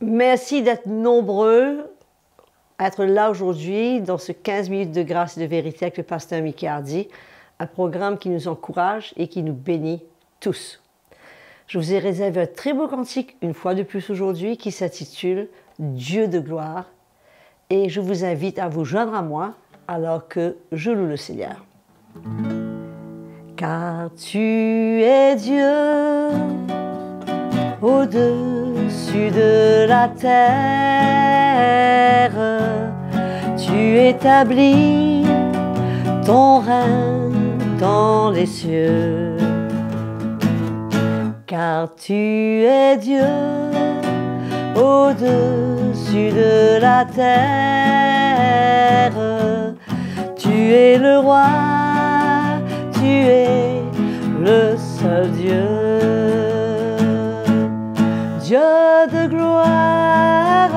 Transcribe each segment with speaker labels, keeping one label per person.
Speaker 1: Merci d'être nombreux à être là aujourd'hui dans ce 15 minutes de grâce et de vérité avec le pasteur Mickey Hardy, un programme qui nous encourage et qui nous bénit tous. Je vous ai réservé un très beau cantique une fois de plus aujourd'hui qui s'intitule « Dieu de gloire » et je vous invite à vous joindre à moi alors que je loue le Seigneur. Car tu es Dieu au-dessus de la terre, tu établis ton règne dans les cieux. Car tu es Dieu au-dessus de la terre, tu es le roi, tu es le seul Dieu. Dieu de gloire,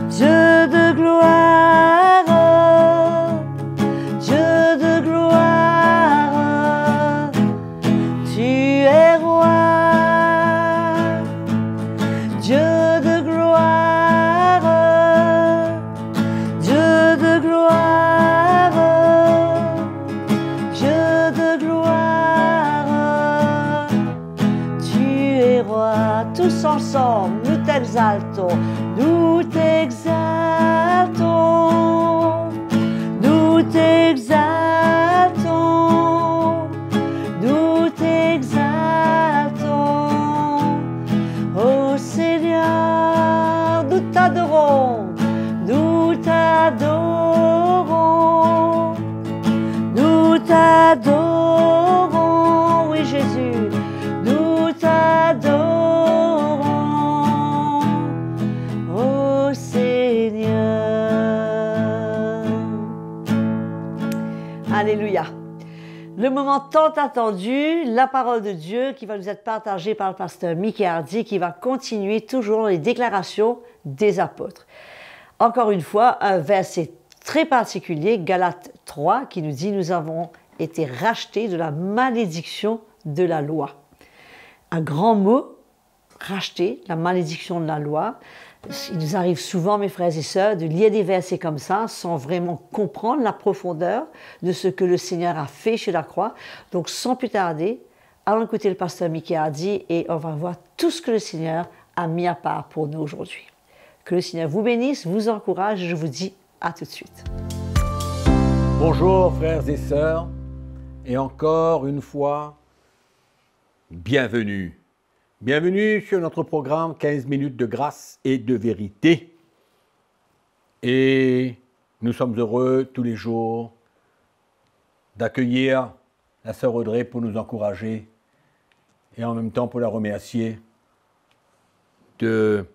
Speaker 1: Dieu de gloire, Dieu de gloire, tu es roi. Dieu de gloire, Dieu de gloire, Dieu de gloire, tu es roi. Tous ensemble, nous t'exaltons, nous t'exaltons, nous t'exaltons, nous t'exaltons. Ô Seigneur, nous t'adorons, nous t'adorons, nous t'adorons, oui Jésus, nous t'adorons, ô Seigneur. Alléluia. Le moment tant attendu, la parole de Dieu qui va nous être partagée par le pasteur Mickey Hardy, qui va continuer toujours les déclarations des apôtres. Encore une fois, un verset très particulier, Galates 3, qui nous dit « Nous avons été rachetés de la malédiction de la loi ». Un grand mot, racheter, la malédiction de la loi. Il nous arrive souvent, mes frères et sœurs, de lire des versets comme ça sans vraiment comprendre la profondeur de ce que le Seigneur a fait sur la croix. Donc, sans plus tarder, allons écouter le pasteur Mickey Hardy et on va voir tout ce que le Seigneur a mis à part pour nous aujourd'hui. Que le Seigneur vous bénisse, vous encourage et je vous dis à tout de suite.
Speaker 2: Bonjour frères et sœurs, et encore une fois, bienvenue. Bienvenue sur notre programme 15 minutes de grâce et de vérité. Et nous sommes heureux tous les jours d'accueillir la sœur Audrey pour nous encourager et en même temps pour la remercier de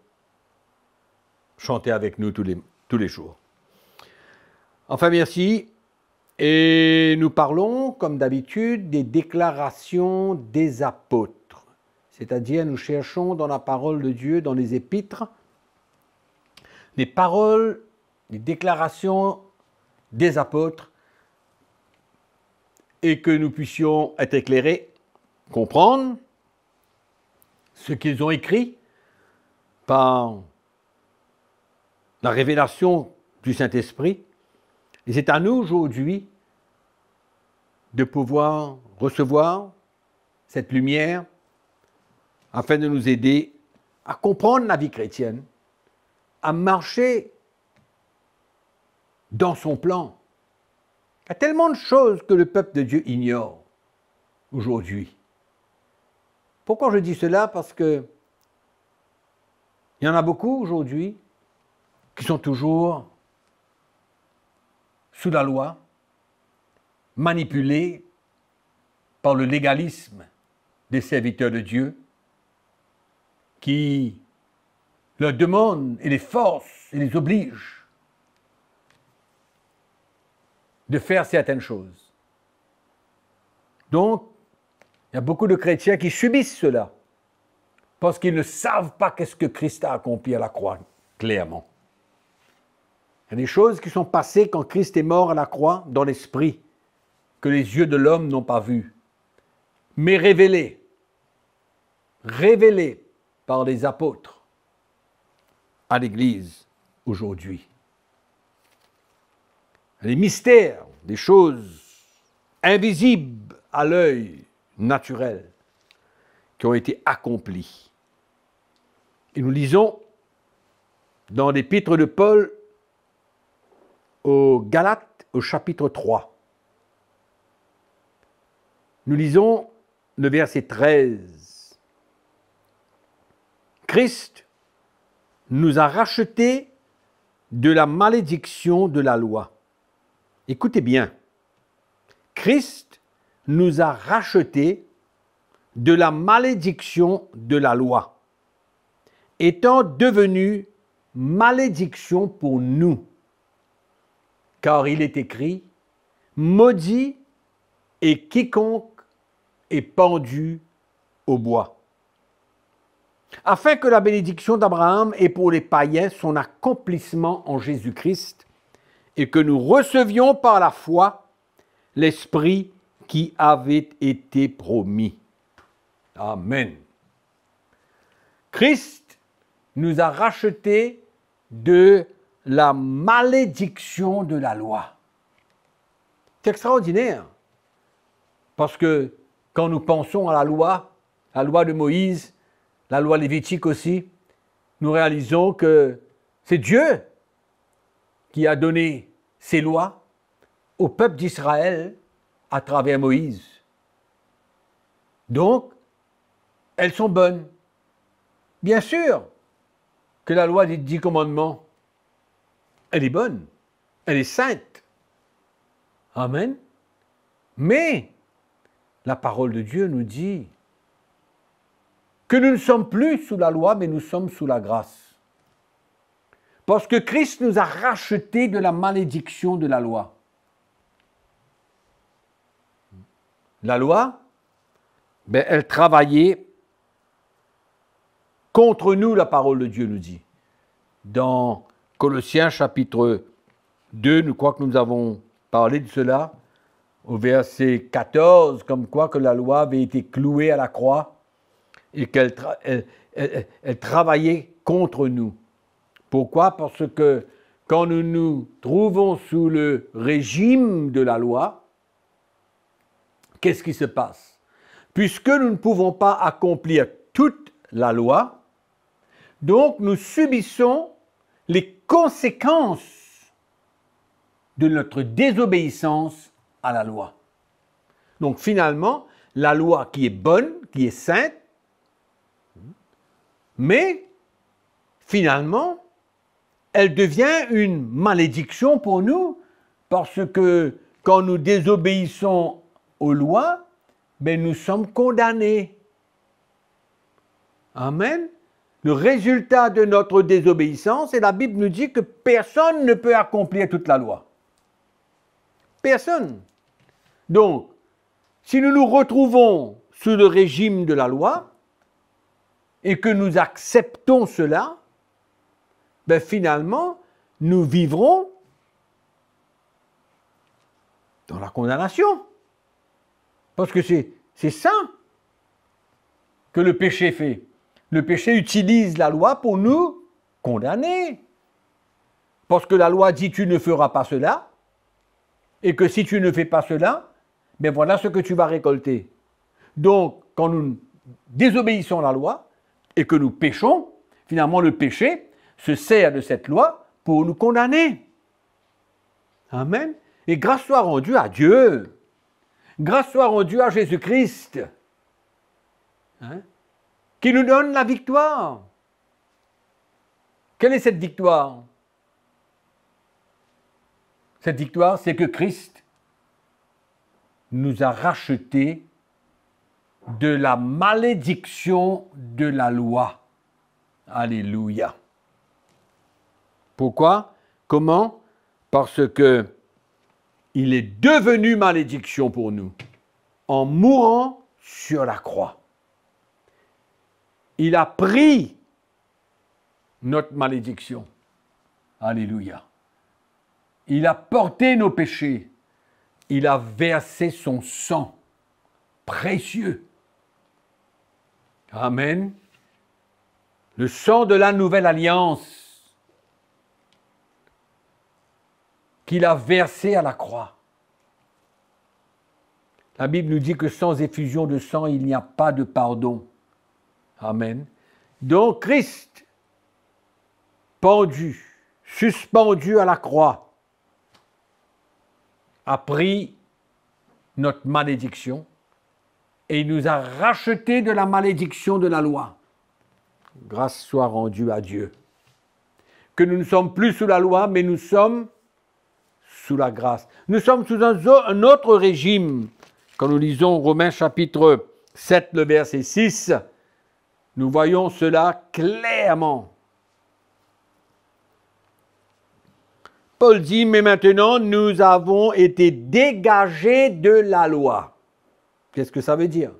Speaker 2: chanter avec nous tous les jours. Enfin, merci. Et nous parlons, comme d'habitude, des déclarations des apôtres. C'est-à-dire, nous cherchons dans la parole de Dieu, dans les épîtres, les paroles, les déclarations des apôtres, et que nous puissions être éclairés, comprendre ce qu'ils ont écrit par la révélation du Saint-Esprit. Et c'est à nous aujourd'hui de pouvoir recevoir cette lumière afin de nous aider à comprendre la vie chrétienne, à marcher dans son plan. Il y a tellement de choses que le peuple de Dieu ignore aujourd'hui. Pourquoi je dis cela? Parce que il y en a beaucoup aujourd'hui qui sont toujours sous la loi, manipulés par le légalisme des serviteurs de Dieu, qui leur demandent et les forcent et les obligent de faire certaines choses. Donc, il y a beaucoup de chrétiens qui subissent cela parce qu'ils ne savent pas qu'est-ce que Christ a accompli à la croix, clairement. Il y a des choses qui sont passées quand Christ est mort à la croix dans l'esprit, que les yeux de l'homme n'ont pas vues, mais révélées par les apôtres à l'Église aujourd'hui. Les mystères, des choses invisibles à l'œil naturel qui ont été accomplis. Et nous lisons dans l'épître de Paul aux Galates au chapitre 3. Nous lisons le verset 13. Christ nous a rachetés de la malédiction de la loi. Écoutez bien. Christ nous a rachetés de la malédiction de la loi, étant devenu malédiction pour nous. Car il est écrit, maudit est quiconque est pendu au bois. Afin que la bénédiction d'Abraham ait pour les païens son accomplissement en Jésus-Christ et que nous recevions par la foi l'Esprit qui avait été promis. Amen. Christ nous a rachetés de la malédiction de la loi. C'est extraordinaire. Parce que quand nous pensons à la loi de Moïse, la loi lévitique aussi, nous réalisons que c'est Dieu qui a donné ces lois au peuple d'Israël à travers Moïse. Donc, elles sont bonnes. Bien sûr que la loi des 10 commandements, elle est bonne, elle est sainte. Amen. Mais la parole de Dieu nous dit que nous ne sommes plus sous la loi, mais nous sommes sous la grâce. Parce que Christ nous a rachetés de la malédiction de la loi. La loi, elle travaillait contre nous, la parole de Dieu nous dit. Dans Colossiens chapitre 2, nous crois que nous avons parlé de cela, au verset 14, comme quoi que la loi avait été clouée à la croix et qu'elle elle travaillait contre nous. Pourquoi? Parce que quand nous nous trouvons sous le régime de la loi, qu'est-ce qui se passe? Puisque nous ne pouvons pas accomplir toute la loi, donc nous subissons les conséquences de notre désobéissance à la loi. Donc finalement, la loi qui est bonne, qui est sainte, mais finalement, elle devient une malédiction pour nous parce que quand nous désobéissons aux lois, nous sommes condamnés. Amen. Le résultat de notre désobéissance, et la Bible nous dit que personne ne peut accomplir toute la loi. Personne. Donc, si nous nous retrouvons sous le régime de la loi et que nous acceptons cela, finalement, nous vivrons dans la condamnation. Parce que c'est ça que le péché fait. Le péché utilise la loi pour nous condamner. Parce que la loi dit tu ne feras pas cela, et que si tu ne fais pas cela, voilà ce que tu vas récolter. Donc, quand nous désobéissons à la loi et que nous péchons, finalement le péché se sert de cette loi pour nous condamner. Amen. Et grâce soit rendue à Dieu. Grâce soit rendue à Jésus-Christ. Qui nous donne la victoire. Quelle est cette victoire? Cette victoire, c'est que Christ nous a rachetés de la malédiction de la loi. Alléluia. Pourquoi? Comment? Parce que il est devenu malédiction pour nous en mourant sur la croix. Il a pris notre malédiction. Alléluia. Il a porté nos péchés. Il a versé son sang précieux. Amen. Le sang de la nouvelle alliance qu'il a versé à la croix. La Bible nous dit que sans effusion de sang, il n'y a pas de pardon. Amen. Donc Christ, pendu, suspendu à la croix, a pris notre malédiction et il nous a rachetés de la malédiction de la loi. Grâce soit rendue à Dieu. Que nous ne sommes plus sous la loi, mais nous sommes sous la grâce. Nous sommes sous un autre régime. Quand nous lisons Romains chapitre 7, le verset 6, nous voyons cela clairement. Paul dit, mais maintenant, nous avons été dégagés de la loi. Qu'est-ce que ça veut dire?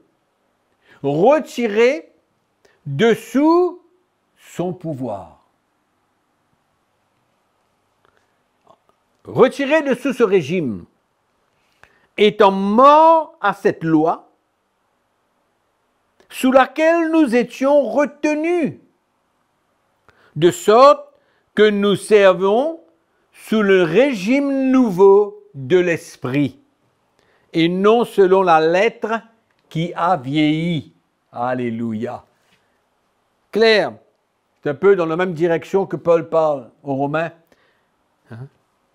Speaker 2: Retirés de sous son pouvoir. Retirés de sous ce régime. Étant morts à cette loi, sous laquelle nous étions retenus, de sorte que nous servons sous le régime nouveau de l'esprit, et non selon la lettre qui a vieilli. Alléluia. Claire, c'est un peu dans la même direction que Paul parle aux Romains.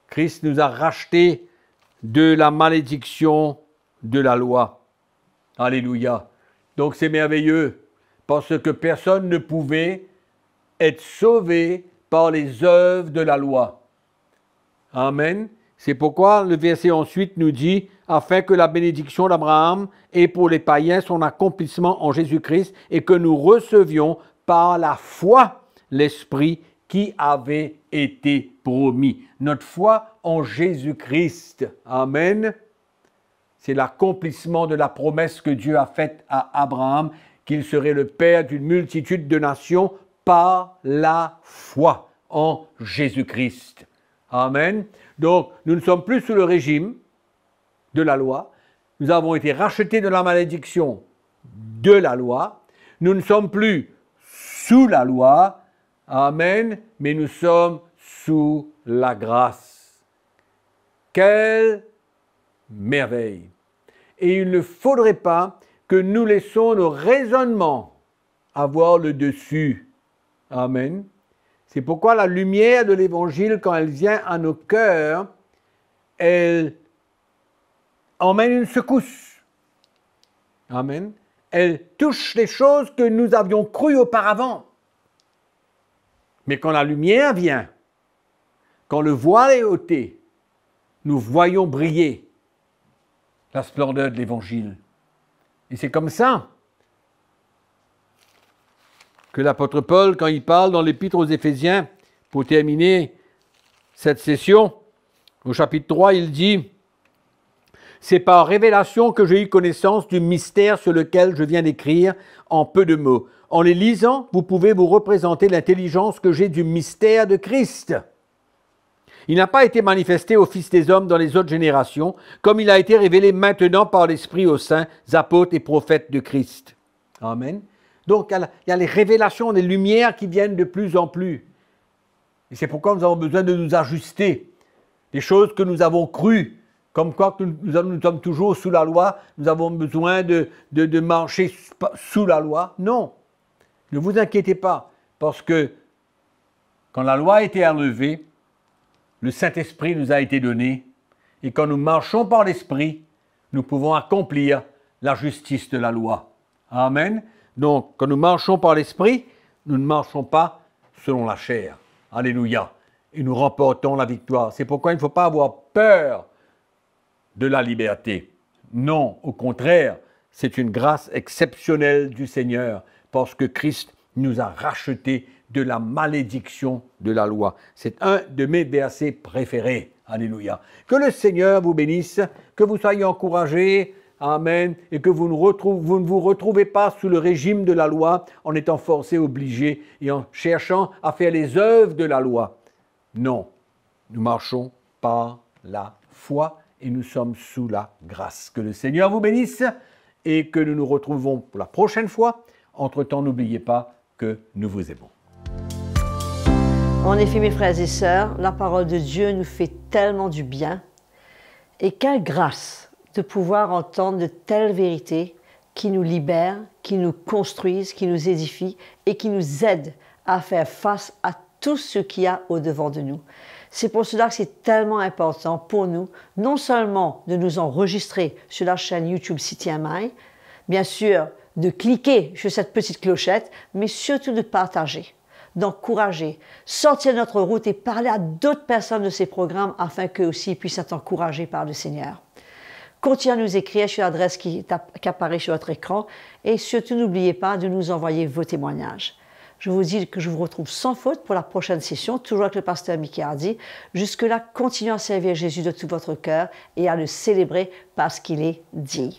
Speaker 2: Christ nous a rachetés de la malédiction de la loi. Alléluia. Donc c'est merveilleux, parce que personne ne pouvait être sauvé par les œuvres de la loi. Amen. C'est pourquoi le verset ensuite nous dit, afin que la bénédiction d'Abraham ait pour les païens son accomplissement en Jésus-Christ et que nous recevions par la foi l'Esprit qui avait été promis. Notre foi en Jésus-Christ. Amen. C'est l'accomplissement de la promesse que Dieu a faite à Abraham, qu'il serait le père d'une multitude de nations par la foi en Jésus-Christ. Amen. Donc, nous ne sommes plus sous le régime de la loi. Nous avons été rachetés de la malédiction de la loi. Nous ne sommes plus sous la loi. Amen. Mais nous sommes sous la grâce. Quelle merveille! Et il ne faudrait pas que nous laissions nos raisonnements avoir le dessus. Amen. C'est pourquoi la lumière de l'Évangile, quand elle vient à nos cœurs, elle emmène une secousse. Amen. Elle touche les choses que nous avions crues auparavant. Mais quand la lumière vient, quand le voile est ôté, nous voyons briller la splendeur de l'Évangile. Et c'est comme ça que l'apôtre Paul, quand il parle dans l'Épître aux Éphésiens, pour terminer cette session, au chapitre 3, il dit « C'est par révélation que j'ai eu connaissance du mystère sur lequel je viens d'écrire en peu de mots. En les lisant, vous pouvez vous représenter l'intelligence que j'ai du mystère de Christ. Il n'a pas été manifesté aux fils des hommes dans les autres générations, comme il a été révélé maintenant par l'Esprit aux saints, apôtres et prophètes de Christ. » Amen. Donc, il y a les révélations, les lumières qui viennent de plus en plus. Et c'est pourquoi nous avons besoin de nous ajuster. Les choses que nous avons crues, comme quoi nous sommes toujours sous la loi, nous avons besoin de marcher sous la loi. Non, ne vous inquiétez pas, parce que quand la loi a été enlevée, le Saint-Esprit nous a été donné, et quand nous marchons par l'Esprit, nous pouvons accomplir la justice de la loi. Amen. Donc, quand nous marchons par l'Esprit, nous ne marchons pas selon la chair. Alléluia. Et nous remportons la victoire. C'est pourquoi il ne faut pas avoir peur de la liberté. Non, au contraire, c'est une grâce exceptionnelle du Seigneur, parce que Christ nous a rachetés de la malédiction de la loi. C'est un de mes versets préférés. Alléluia. Que le Seigneur vous bénisse, que vous soyez encouragés. Amen. Et que vous ne vous retrouvez pas sous le régime de la loi en étant forcés, obligés et en cherchant à faire les œuvres de la loi. Non, nous marchons par la foi et nous sommes sous la grâce. Que le Seigneur vous bénisse et que nous nous retrouvons pour la prochaine fois. Entre-temps, n'oubliez pas que nous vous aimons.
Speaker 1: En effet, mes frères et sœurs, la parole de Dieu nous fait tellement du bien. Et quelle grâce de pouvoir entendre de telles vérités qui nous libèrent, qui nous construisent, qui nous édifient et qui nous aident à faire face à tout ce qu'il y a au-devant de nous. C'est pour cela que c'est tellement important pour nous, non seulement de nous enregistrer sur la chaîne YouTube CTMI, bien sûr de cliquer sur cette petite clochette, mais surtout de partager, d'encourager, sortir de notre route et parler à d'autres personnes de ces programmes afin qu'eux aussi puissent être encouragés par le Seigneur. Continuez à nous écrire sur l'adresse qui apparaît sur votre écran et surtout n'oubliez pas de nous envoyer vos témoignages. Je vous dis que je vous retrouve sans faute pour la prochaine session, toujours avec le pasteur Mickey Hardy. Jusque-là, continuez à servir Jésus de tout votre cœur et à le célébrer parce qu'il est digne.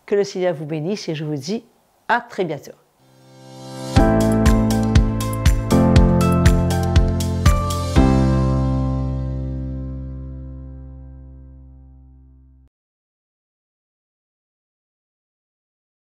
Speaker 1: Que le Seigneur vous bénisse et je vous dis à très bientôt.